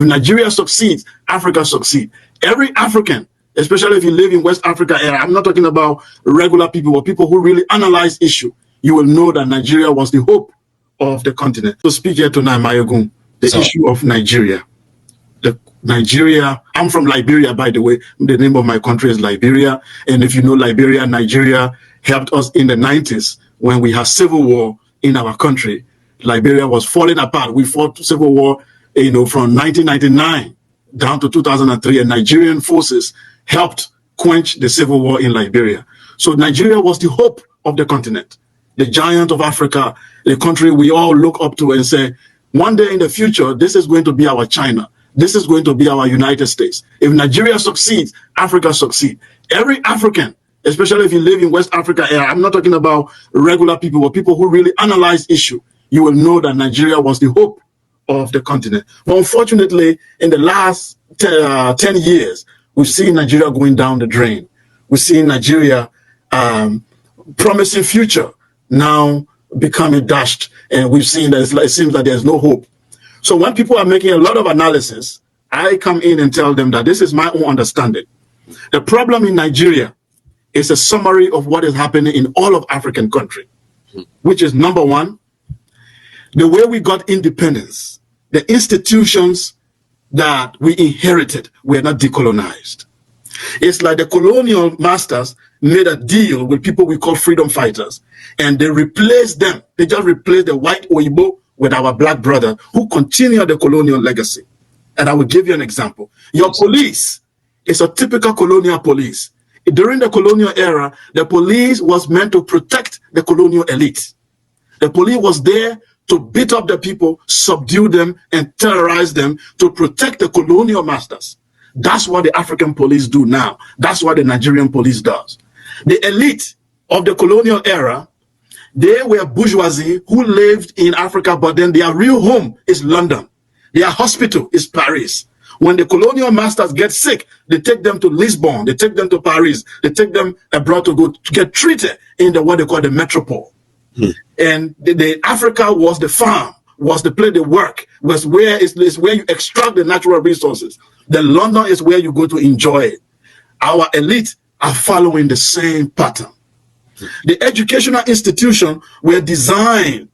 If Nigeria succeeds, Africa succeeds. Every African, especially if you live in West Africa area, I'm not talking about regular people, but people who really analyze issue, you will know that Nigeria was the hope of the continent. To speak here tonight, Mayogun, the issue of Nigeria. Nigeria, I'm from Liberia, by the way. The name of my country is Liberia. And if you know Liberia, Nigeria helped us in the 90s when we had civil war in our country. Liberia was falling apart. We fought civil war, from 1999 down to 2003, and Nigerian forces helped quench the civil war in Liberia. So Nigeria was the hope of the continent, the giant of Africa, the country we all look up to and say, one day in the future, this is going to be our China. This is going to be our United States. If Nigeria succeeds, Africa succeeds. Every African, especially if you live in West Africa area, I'm not talking about regular people, but people who really analyze issue, you will know that Nigeria was the hope of the continent. But unfortunately, in the last 10 years, we've seen Nigeria going down the drain. We've seen Nigeria promising future now becoming dashed, and we've seen that it seems that there's no hope. So when people are making a lot of analysis, I come in and tell them that this is my own understanding. The problem in Nigeria is a summary of what is happening in all of African countries, which is number one, the way we got independence, the institutions that we inherited were not decolonized. It's like the colonial masters made a deal with people we call freedom fighters, and they replaced them. They just replaced the white Oyibo with our black brother who continue the colonial legacy. And I will give you an example. Your police is a typical colonial police. During the colonial era, the police was meant to protect the colonial elite. The police was there to beat up the people, subdue them, and terrorize them to protect the colonial masters. That's what the African police do now. That's what the Nigerian police does. The elite of the colonial era, they were bourgeoisie who lived in Africa, but then their real home is London. Their hospital is Paris. When the colonial masters get sick, they take them to Lisbon, they take them to Paris, they take them abroad to go to get treated in the what they call the metropole. And the Africa was the farm, was the place they work, was where is where you extract the natural resources. The London is where you go to enjoy it. Our elite are following the same pattern. The educational institutions were designed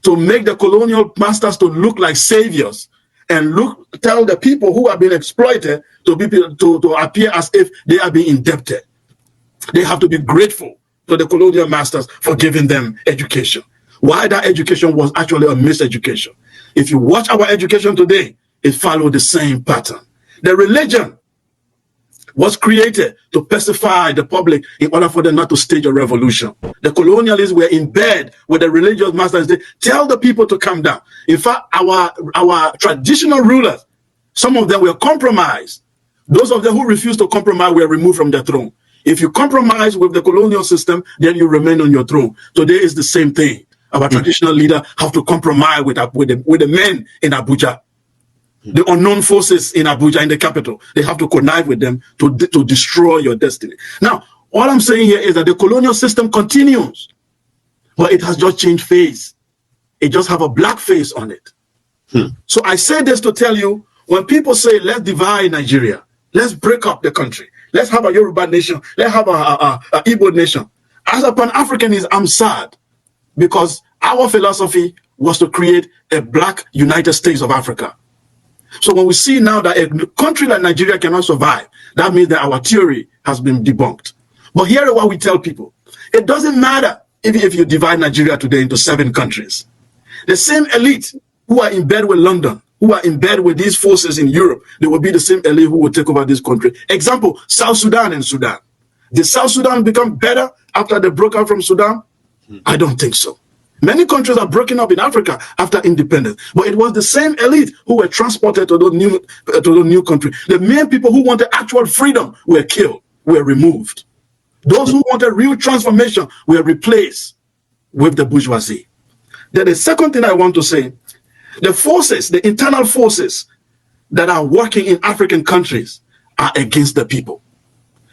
to make the colonial masters to look like saviors and tell the people who have been exploited to appear as if they are being indebted. They have to be grateful to the colonial masters for giving them education. Why that education was actually a miseducation. If you watch our education today, it followed the same pattern. The religion was created to pacify the public in order for them not to stage a revolution. The colonialists were in bed with the religious masters. They tell the people to calm down. In fact, our traditional rulers, some of them were compromised. Those of them who refused to compromise were removed from their throne. If you compromise with the colonial system, then you remain on your throne. Today is the same thing. Our traditional leaders have to compromise with the men in Abuja. The unknown forces in Abuja, in the capital, they have to connive with them to destroy your destiny. Now, all I'm saying here is that the colonial system continues, but it has just changed face. It just have a black face on it. So I say this to tell you, when people say, let's divide Nigeria, let's break up the country, let's have a Yoruba nation, let's have a Igbo nation. As a Pan-Africanist, I'm sad because our philosophy was to create a black United States of Africa. So when we see now that a country like Nigeria cannot survive, that means that our theory has been debunked. But here is what we tell people. It doesn't matter if you divide Nigeria today into 7 countries. The same elite who are in bed with London, who are in bed with these forces in Europe, they will be the same elite who will take over this country. Example, South Sudan and Sudan. Did South Sudan become better after they broke out from Sudan? I don't think so. Many countries are breaking up in Africa after independence, but it was the same elite who were transported to the new country. The main people who wanted actual freedom were killed, were removed. Those who wanted real transformation were replaced with the bourgeoisie. Then the second thing I want to say, the forces, the internal forces that are working in African countries are against the people.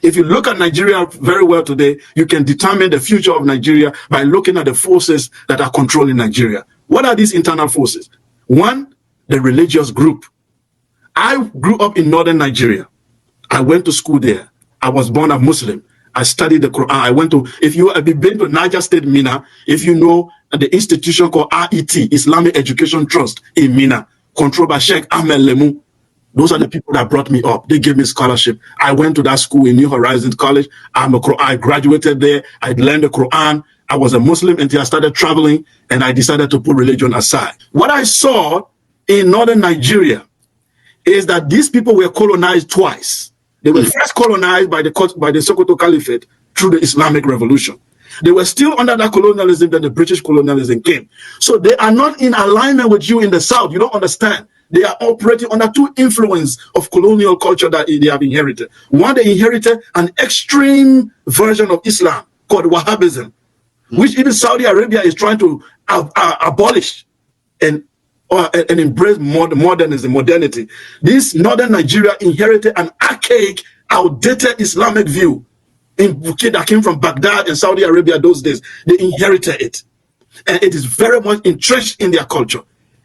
If you look at Nigeria very well today, you can determine the future of Nigeria by looking at the forces that are controlling Nigeria. What are these internal forces? One, the religious group. I grew up in northern Nigeria. I went to school there. I was born a Muslim. I studied the Quran. I went to, if you have been to Niger State, Mina, if you know the institution called RET, Islamic Education Trust in Mina, controlled by Sheikh Ahmed Lemu, those are the people that brought me up. They gave me scholarship. I went to that school in New Horizons College. I graduated there. I learned the Quran. I was a Muslim until I started traveling, and I decided to put religion aside. What I saw in northern Nigeria is that these people were colonized twice. They were first colonized by the Sokoto Caliphate through the Islamic Revolution. They were still under that colonialism, then the British colonialism came. So they are not in alignment with you in the South. You don't understand. They are operating under two influence of colonial culture that they have inherited. One, they inherited an extreme version of Islam called Wahhabism, which even Saudi Arabia is trying to abolish and embrace modernity. This northern Nigeria inherited an archaic, outdated Islamic view that came from Baghdad and Saudi Arabia those days. They inherited it, and it is very much entrenched in their culture.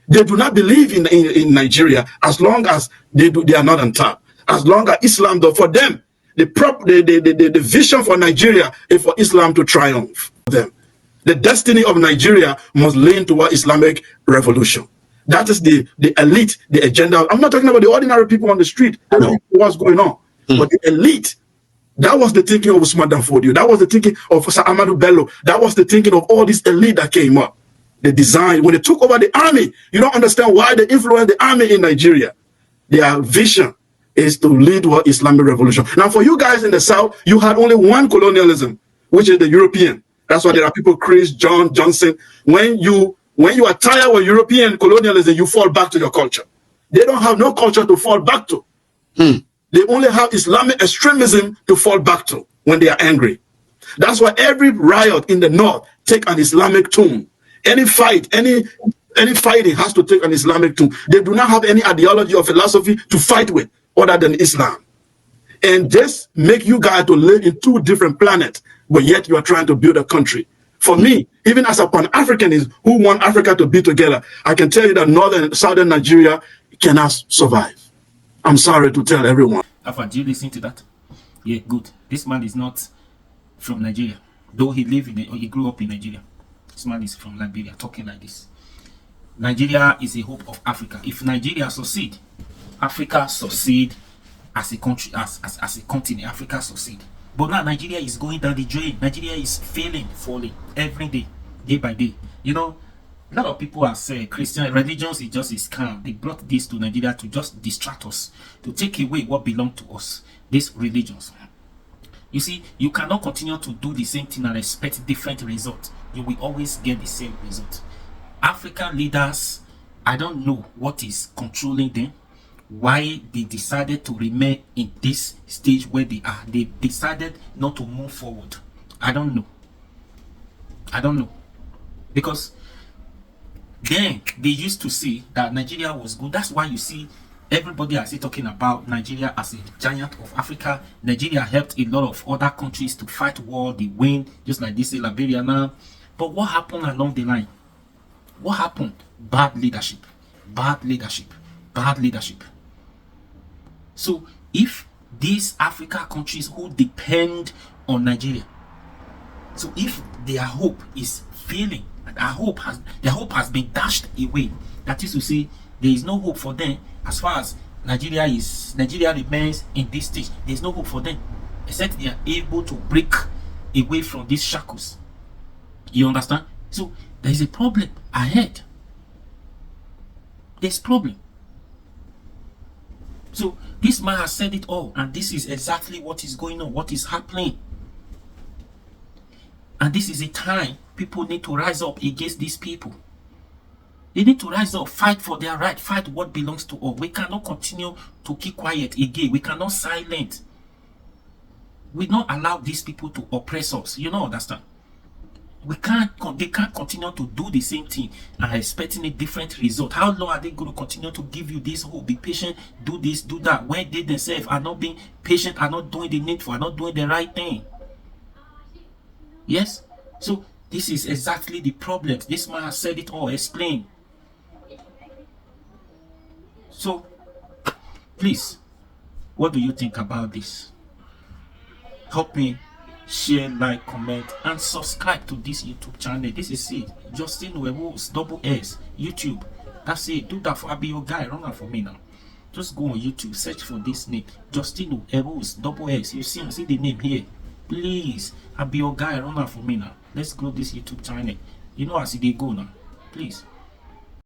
They do not believe in Nigeria as long as they are not on top. As long as Islam, though, for them, the vision for Nigeria is for Islam to triumph. Them, the destiny of Nigeria must lean toward Islamic revolution. That is the elite, the agenda. I'm not talking about the ordinary people on the street. They don't know what's going on. But the elite, that was the thinking of Usman Danfodio. That was the thinking of Sir Amadou Bello. That was the thinking of all this elite that came up. The design, when they took over the army, you don't understand why they influenced the army in Nigeria. Their vision is to lead to Islamic revolution. Now, for you guys in the South, you had only one colonialism, which is the European. That's why there are people, Chris, John, Johnson. When you are tired of European colonialism, you fall back to your culture. They don't have no culture to fall back to. They only have Islamic extremism to fall back to when they are angry. That's why every riot in the North take an Islamic tune. Any fight, any fighting has to take an Islamic tune. They do not have any ideology or philosophy to fight with other than Islam. And just make you guys to live in two different planets, but yet you are trying to build a country. For me, even as a Pan-Africanist who want Africa to be together, I can tell you that southern Nigeria cannot survive. I'm sorry to tell everyone. Alpha, do you listen to that? Yeah, good. This man is not from Nigeria, though he grew up in Nigeria. This man is from Liberia, talking like this. Nigeria is a hope of Africa. If Nigeria succeed, Africa succeed as a country, as a continent. Africa succeed. But now Nigeria is going down the drain. Nigeria is failing, falling every day, day by day. You know, a lot of people are saying Christian religions is just a scam. They brought this to Nigeria to just distract us, to take away what belongs to us. These religions. You see, you cannot continue to do the same thing and expect different results. You will always get the same result. African leaders, I don't know what is controlling them, why they decided to remain in this stage where they are. They decided not to move forward. I don't know. Because then they used to say that Nigeria was good. That's why you see everybody is talking about Nigeria as a giant of Africa. Nigeria helped a lot of other countries to fight war. They win, just like this in Liberia now. But what happened along the line? What happened? Bad leadership. Bad leadership. Bad leadership. So if these Africa countries who depend on Nigeria, so if their hope is failing, their hope has been dashed away, that is to say, there is no hope for them as far as Nigeria remains in this stage. There is no hope for them except they are able to break away from these shackles. You understand? So there is a problem ahead. There's problem. So this man has said it all, and this is exactly what is going on, what is happening. And this is a time people need to rise up against these people. They need to rise up, fight for their right, fight what belongs to all. We cannot continue to keep quiet again. We cannot silence. We not allow these people to oppress us. You know, understand? They can't continue to do the same thing and expecting a different result. How long are they going to continue to give you this hope? Be patient, do this, do that, when they themselves are not being patient, are not doing the needful, are not doing the right thing? Yes? So this is exactly the problem. This man has said it all, explained. So Please, what do you think about this? Help me share, like, comment, and subscribe to this YouTube channel. This is it. Justin Webos, double S, YouTube. That's it. Do that for I'll be your guy. Run that for me now. Just go on YouTube, search for this name, Justin Webos, double S. You see the name here. Please, I'll be your guy. Run that for me now. Let's grow this YouTube channel. You know as they go now. Please.